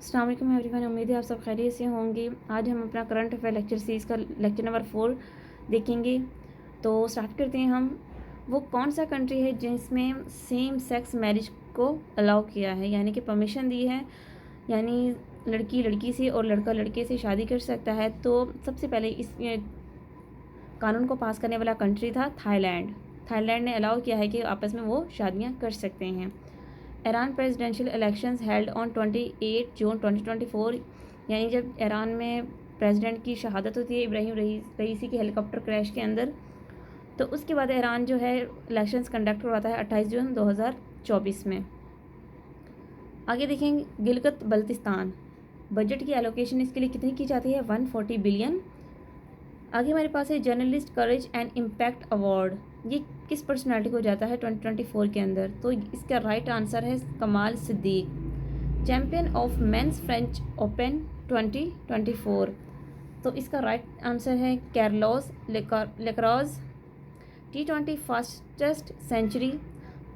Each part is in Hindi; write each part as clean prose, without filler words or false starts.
अस्सलाम वालेकुम एवरीवन, उम्मीद है आप सब खैरियत से होंगे। आज हम अपना करंट अफेयर लेक्चर सीरीज़ का लेक्चर नंबर 4 देखेंगे। तो स्टार्ट करते हैं हम। वो कौन सा कंट्री है जिसमें सेम सेक्स मैरिज को अलाउ किया है, यानी कि परमिशन दी है, यानी लड़की लड़की से और लड़का लड़के से शादी कर सकता है। तो सबसे पहले इस कानून को पास करने वाला कंट्री था थाईलैंड। थाईलैंड ने अलाउ किया है कि आपस में वो शादियाँ कर सकते हैं। Iran presidential elections held on 28 जून 2024, यानी जब ईरान में प्रेसिडेंट की शहादत होती है इब्राहिम रईसी के हेलीकॉप्टर क्रैश के अंदर, तो उसके बाद ईरान जो है इलेक्शंस कंडक्ट करवाता है 28 जून 2024 में। आगे देखेंगे गिलगित बल्तिस्तान, बजट की एलोकेशन इसके लिए कितनी की जाती है? 140 बिलियन। आगे हमारे पास है journalist courage and impact award, ये किस पर्सनालिटी को जाता है 2024 के अंदर? तो इसका राइट आंसर है Kamal Siddique. Champion of men's French Open 2024, तो इसका राइट आंसर है कैर्लोस लेक्रोज। T20 फास्टेस्ट सेंचुरी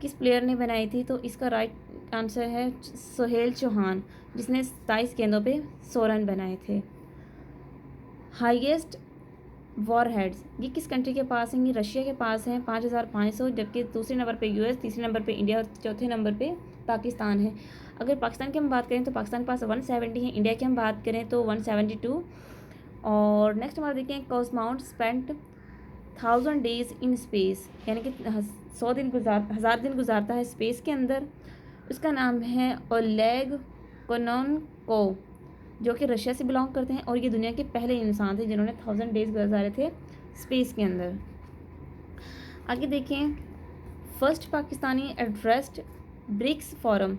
किस प्लेयर ने बनाई थी? तो इसका राइट आंसर है सोहेल चौहान, जिसने 27 गेंदों पे 100 रन बनाए थे। हाईएस्ट वॉरहेड्स ये किस कंट्री के पास हैं? ये रशिया के पास हैं 5500, जबकि दूसरे नंबर पे यूएस, तीसरे नंबर पे इंडिया और चौथे नंबर पे पाकिस्तान है। अगर पाकिस्तान की हम बात करें तो पाकिस्तान के पास 170 है, इंडिया की हम बात करें तो 172। और नेक्स्ट हमारा देखें कॉस्माउंट स्पेंट 1000 डेज इन स्पेस, यानी कि 1000 दिन गुजारता है स्पेस के अंदर। उसका नाम है ओलेग कोनोनकोव, जो कि रशिया से बिलोंग करते हैं और ये दुनिया के पहले इंसान थे जिन्होंने 1000 डेज गुजारे थे स्पेस के अंदर। आगे देखें first Pakistani addressed BRICS forum,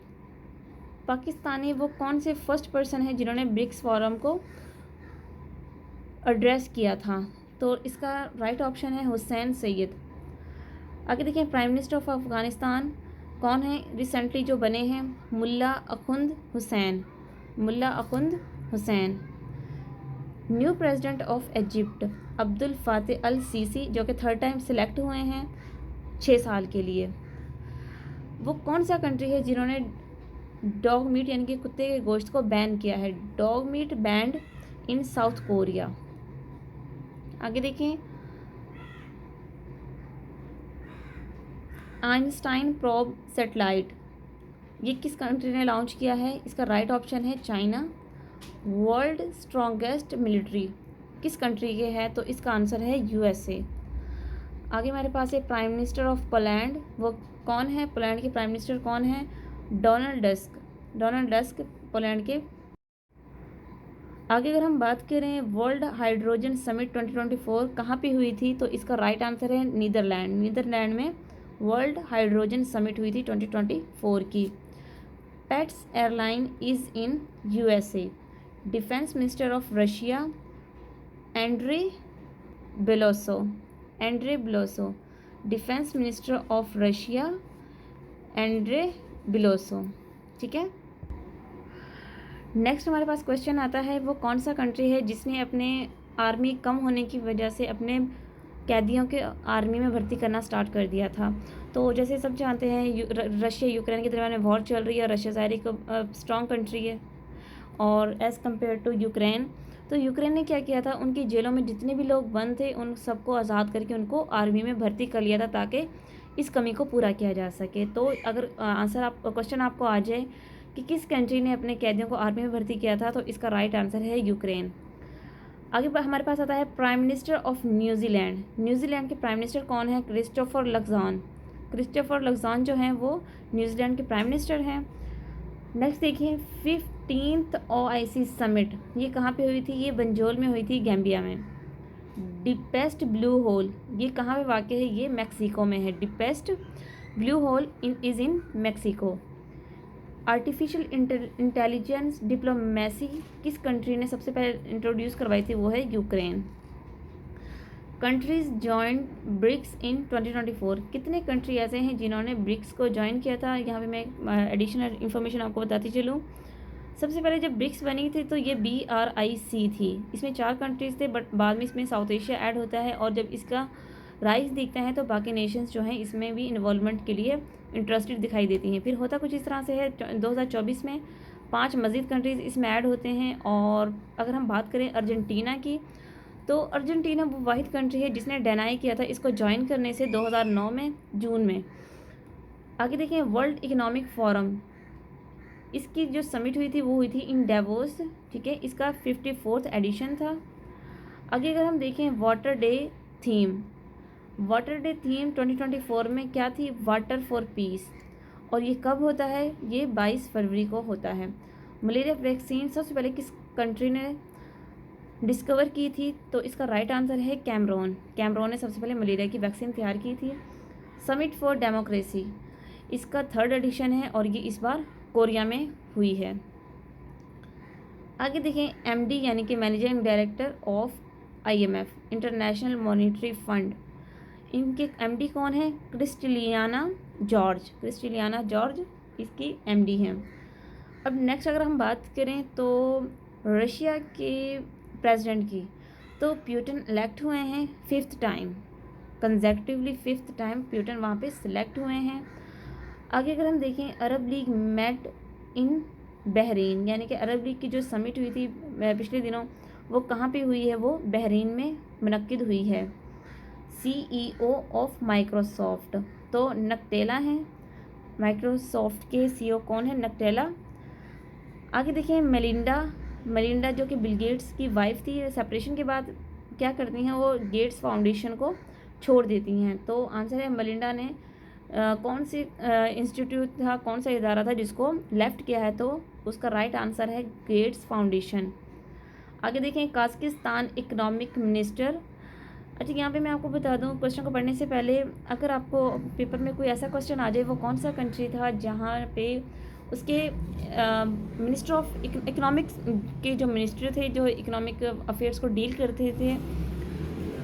Pakistani वो कौन से फर्स्ट पर्सन है जिन्होंने ब्रिक्स फोरम को एड्रेस किया था? तो इसका राइट ऑप्शन है हुसैन सैयद। आगे देखें प्राइम मिनिस्टर ऑफ अफ़गानिस्तान कौन है रिसेंटली जो बने हैं? Mullah Akhund Hussain, Mullah Akhund Hussain. New president of Egypt Abdul Fattah al Sisi, जो कि 3rd टाइम सिलेक्ट हुए हैं 6 साल के लिए। वो कौन सा कंट्री है जिन्होंने डॉग मीट यानी कि कुत्ते के गोश्त को बैन किया है? डॉग मीट बैंड इन साउथ कोरिया। आगे देखें आइंस्टाइन प्रोब सैटेलाइट, ये किस कंट्री ने लॉन्च किया है? इसका राइट ऑप्शन है चाइना। वर्ल्ड स्ट्रॉन्गेस्ट मिलिट्री किस कंट्री के है? तो इसका आंसर है यूएसए। आगे हमारे पास है प्राइम मिनिस्टर ऑफ पोलैंड, वो कौन है? पोलैंड के प्राइम मिनिस्टर कौन है? Donald Tusk, Donald Tusk Poland के। आगे अगर हम बात करें वर्ल्ड हाइड्रोजन समिट 2024 कहाँ पे हुई थी? तो इसका राइट आंसर है नीदरलैंड, नीदरलैंड में वर्ल्ड हाइड्रोजन समिट हुई थी 2024 की। Pets airline is in USA. Defence minister of Russia Andrey Belousov, Andrey Belousov, defence minister of Russia Andrey Belousov. ठीक है, नेक्स्ट हमारे पास क्वेश्चन आता है वो कौन सा कंट्री है जिसने अपने आर्मी कम होने की वजह से अपने कैदियों के आर्मी में भर्ती करना स्टार्ट कर दिया था? तो जैसे सब जानते हैं रशिया यूक्रेन के दरमियान वॉर चल रही है। रशिया ज़ाहिर एक स्ट्रॉन्ग कंट्री है और एज़ कम्पेयर टू यूक्रेन, तो यूक्रेन ने क्या किया था, उनकी जेलों में जितने भी लोग बंद थे उन सबको आज़ाद करके उनको आर्मी में भर्ती कर लिया था ताकि इस कमी को पूरा किया जा सके। तो अगर आंसर क्वेश्चन आपको आ जाए कि किस कंट्री ने अपने कैदियों को आर्मी में भर्ती किया था, तो इसका राइट आंसर है यूक्रेन। आगे हमारे पास आता है prime minister of New Zealand, New Zealand के प्राइम मिनिस्टर कौन है? क्रिस्टोफर लक्जान, क्रिस्टोफर लक्जान जो हैं वो न्यूजीलैंड के प्राइम मिनिस्टर हैं। नेक्स्ट देखिए 15th OIC समिट, ये कहाँ पे हुई थी? ये बंजोल में हुई थी, गैम्बिया में। डीपेस्ट ब्लू होल ये कहाँ पे वाक़ है? ये मैक्सिको में है। Deepest blue hole is in Mexico. Artificial intelligence diplomacy किस कंट्री ने सबसे पहले इंट्रोड्यूस करवाई थी? वो है Ukraine. Countries joined BRICS in 2024, कितने कंट्री ऐसे हैं जिन्होंने ब्रिक्स को ज्वाइन किया था? यहाँ पे मैं एडिशनल इन्फॉर्मेशन आपको बताती चलूँ। सबसे पहले जब ब्रिक्स बनी थी तो ये BRIC थी, इसमें 4 कंट्रीज़ थे, बट बाद में इसमें साउथ एशिया ऐड होता है और जब इसका राइज दिखता है तो बाकी नेशंस जो हैं इसमें भी इन्वॉल्वमेंट के लिए इंटरेस्टेड दिखाई देती हैं। फिर होता कुछ इस तरह से है 2024 में 5 मज़ीद कंट्रीज़ इसमें ऐड होते हैं। और अगर हम बात करें अर्जेंटीना की, तो अर्जेंटीना वो वाहिद कंट्री है जिसने डिनाई किया था इसको ज्वाइन करने से 2009 में जून में। आगे देखें वर्ल्ड इकोनॉमिक फोरम, इसकी जो समिट हुई थी वो हुई थी इन डेवोस, ठीक है, इसका 54th एडिशन था। आगे अगर हम देखें water day theme, water day theme 2024 में क्या थी, वाटर फॉर पीस। और ये कब होता है, ये 22 फरवरी को होता है। मलेरिया वैक्सीन सबसे पहले किस कंट्री ने डिस्कवर की थी, तो इसका राइट आंसर है कैमरून। कैमरून ने सबसे पहले मलेरिया की वैक्सीन तैयार की थी। समिट फॉर डेमोक्रेसी, इसका 3rd एडिशन है और ये इस बार कोरिया में हुई है। आगे देखें एमडी यानी कि managing director of IMF international monetary fund, इनके एमडी कौन है, क्रिस्टलियाना जॉर्ज। क्रिस्टलियाना जॉर्ज इसकी एमडी हैं। अब नेक्स्ट अगर हम बात करें तो रशिया के प्रेसिडेंट की, तो प्यूटिन इलेक्ट हुए हैं 5th time, consecutively 5th time Putin वहाँ पे सिलेक्ट हुए हैं। आगे अगर हम देखें अरब लीग मेट इन बहरीन, यानी कि अरब लीग की जो समिट हुई थी पिछले दिनों, वो कहाँ पे हुई है, वो बहरीन में मुनक्किद हुई है। CEO ऑफ माइक्रोसॉफ्ट, तो नकटेला हैं, माइक्रोसॉफ्ट के CEO कौन है, नकटेला। आगे देखें मेलिंडा जो कि बिल गेट्स की वाइफ थी, सेपरेशन के बाद क्या करती हैं, वो गेट्स फाउंडेशन को छोड़ देती हैं। तो आंसर है मेलिंडा ने कौन सी इंस्टीट्यूट था, कौन सा इदारा था जिसको लेफ्ट किया है, तो उसका राइट आंसर है गेट्स फाउंडेशन। आगे देखें काज़किस्तान इकोनॉमिक मिनिस्टर। अच्छा, यहाँ पे मैं आपको बता दूँ क्वेश्चन को पढ़ने से पहले, अगर आपको पेपर में कोई ऐसा क्वेश्चन आ जाए, वो कौन सा कंट्री था जहाँ पे उसके मिनिस्टर ऑफ इकोनॉमिक्स के जो मिनिस्टर थे, जो इकोनॉमिक अफेयर्स को डील करते थे,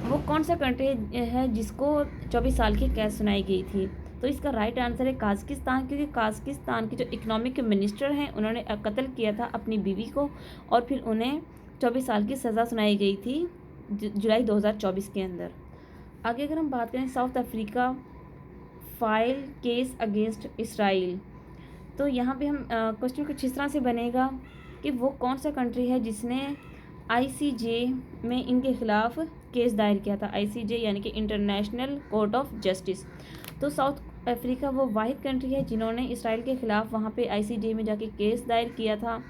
वो कौन सा कंट्री है जिसको 24 साल की कैद सुनाई गई थी, तो इसका राइट आंसर है काज़किस्तान। क्योंकि काज़किस्तान के जो इकोनॉमिक मिनिस्टर हैं उन्होंने कत्ल किया था अपनी बीवी को और फिर उन्हें 24 साल की सज़ा सुनाई गई थी जुलाई 2024 के अंदर। आगे अगर हम बात करें south Africa file case against Israel, तो यहाँ पे हम क्वेश्चन कुछ इस तरह से बनेगा कि वो कौन सा कंट्री है जिसने ICJ में इनके खिलाफ केस दायर किया था। ICJ यानी कि इंटरनेशनल कोर्ट ऑफ जस्टिस। तो साउथ अफ्रीका वो वाहिद कंट्री है जिन्होंने इसराइल के ख़िलाफ़ वहाँ पे ICJ में जाके केस दायर किया था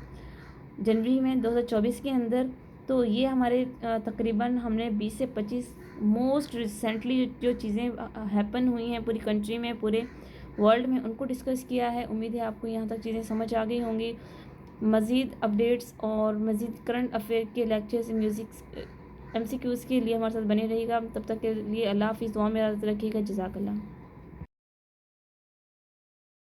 जनवरी में 2024 के अंदर। तो ये हमारे तकरीबन हमने 20 से 25 मोस्ट रिसेंटली जो चीज़ें हैपन हुई हैं पूरी कंट्री में, पूरे वर्ल्ड में, उनको डिस्कस किया है। उम्मीद है आपको यहाँ तक चीज़ें समझ आ गई होंगी। मज़ीद अपडेट्स और मज़ीद करंट अफेयर के लेक्चर्स, म्यूज़िक, MCQs के लिए हमारे साथ बने रहिएगा। तब तक के लिए अल्लाह हाफ़िज़, दुआ में याद रखिएगा। जज़ाकल्लाह।